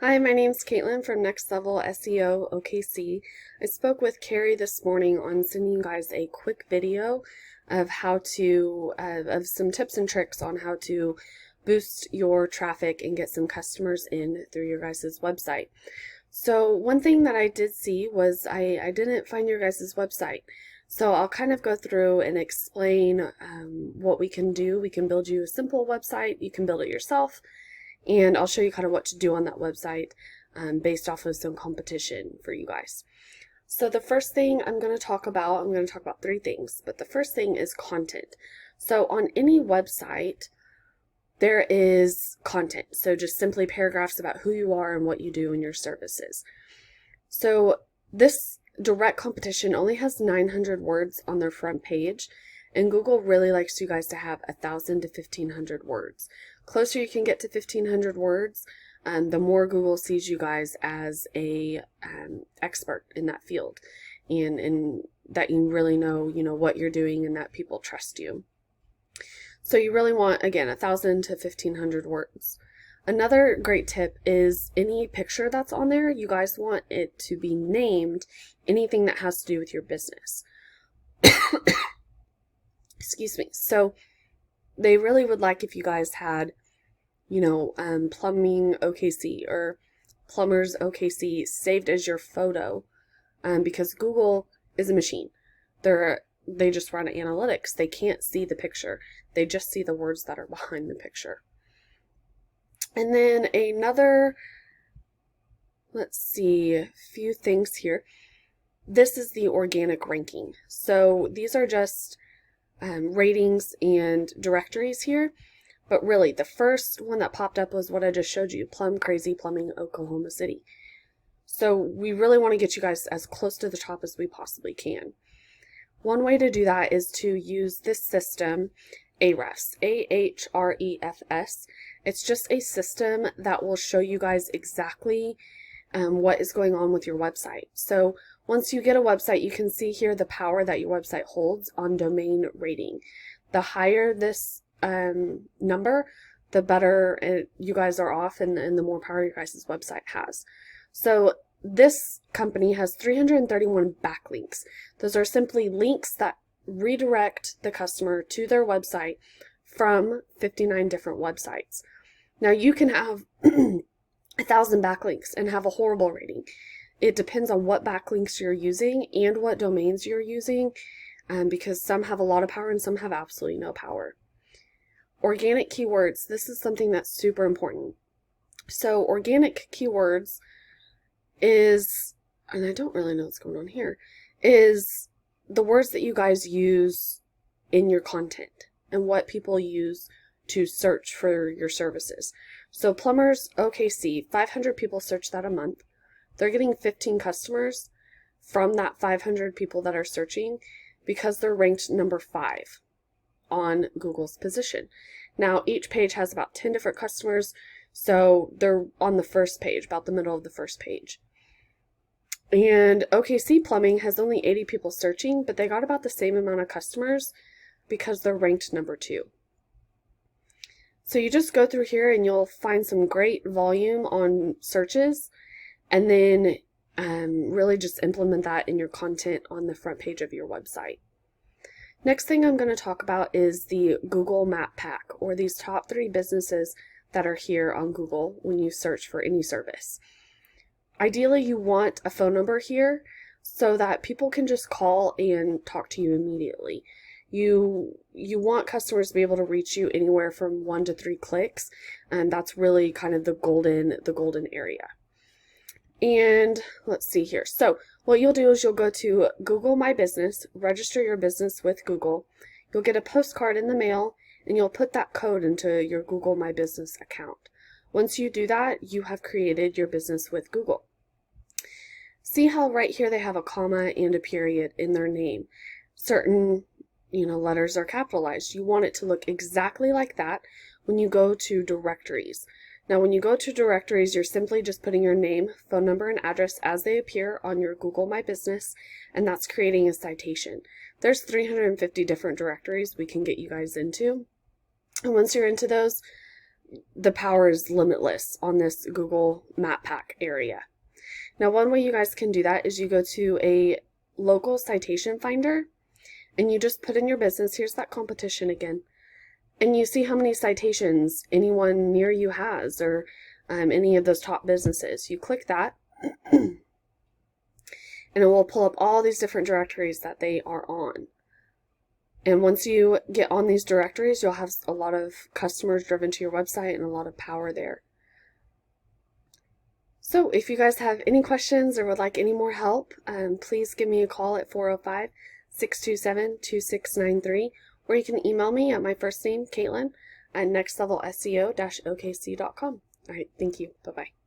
Hi, my name's Caitlin from Next Level SEO OKC. I spoke with Carrie this morning on sending you guys a quick video of of some tips and tricks on how to boost your traffic and get some customers in through your guys' website. So one thing that I did see was I didn't find your guys' website. So I'll kind of go through and explain what we can do. We can build you a simple website. You can build it yourself. And I'll show you kind of what to do on that website based off of some competition for you guys. So the first thing I'm going to talk about three things, but the first thing is content. So on any website, there is content. So just simply paragraphs about who you are and what you do and your services. So this direct competition only has 900 words on their front page, and Google really likes you guys to have 1,000 to 1,500 words. Closer you can get to 1,500 words, the more Google sees you guys as a expert in that field, and that you really know what you're doing and that people trust you. So you really want, again, 1,000 to 1,500 words. Another great tip is any picture that's on there, you guys want it to be named anything that has to do with your business. Excuse me. So they really would like if you guys had, Plumbing OKC or Plumbers OKC saved as your photo, because Google is a machine. They just run analytics. They can't see the picture. They just see the words that are behind the picture. And then another, few things here. This is the organic ranking. So these are just ratings and directories here. But really, the first one that popped up was what I just showed you, Plum Crazy Plumbing, Oklahoma City. So we really want to get you guys as close to the top as we possibly can. One way to do that is to use this system, Ahrefs, Ahrefs. It's just a system that will show you guys exactly what is going on with your website. So once you get a website, you can see here the power that your website holds on domain rating. The higher this number, the better you guys are off, and the more power your guys' website has. So this company has 331 backlinks. Those are simply links that redirect the customer to their website from 59 different websites. Now you can have 1,000 backlinks and have a horrible rating. It depends on what backlinks you're using and what domains you're using, because some have a lot of power and some have absolutely no power. Organic keywords, this is something that's super important. So organic keywords is, and I don't really know what's going on here, is the words that you guys use in your content and what people use to search for your services. So Plumbers OKC, 500 people search that a month. They're getting 15 customers from that 500 people that are searching because they're ranked number 5 on Google's position. Now each page has about 10 different customers, so they're on the first page, about the middle of the first page. And OKC Plumbing has only 80 people searching, but they got about the same amount of customers because they're ranked number 2. So you just go through here and you'll find some great volume on searches, and then really just implement that in your content on the front page of your website. Next thing I'm going to talk about is the Google Map Pack, or these top 3 businesses that are here on Google when you search for any service. Ideally, you want a phone number here so that people can just call and talk to you immediately. You want customers to be able to reach you anywhere from 1 to 3 clicks, and that's really kind of the golden area. And let's see here. So what you'll do is you'll go to Google My Business, register your business with Google. You'll get a postcard in the mail, and you'll put that code into your Google My Business account. Once you do that, you have created your business with Google. See how right here they have a comma and a period in their name. Certain letters are capitalized. You want it to look exactly like that when you go to directories. Now, when you go to directories, you're simply just putting your name, phone number, and address as they appear on your Google My Business, and that's creating a citation. There's 350 different directories we can get you guys into. And once you're into those, the power is limitless on this Google Map Pack area. Now, one way you guys can do that is you go to a local citation finder and you just put in your business. Here's that competition again. And you see how many citations anyone near you has, or any of those top businesses. You click that and it will pull up all these different directories that they are on. And once you get on these directories, you'll have a lot of customers driven to your website and a lot of power there. So if you guys have any questions or would like any more help, please give me a call at 405-627-2693, or you can email me at my first name, Caitlin, at nextlevelseo-okc.com. All right, thank you. Bye-bye.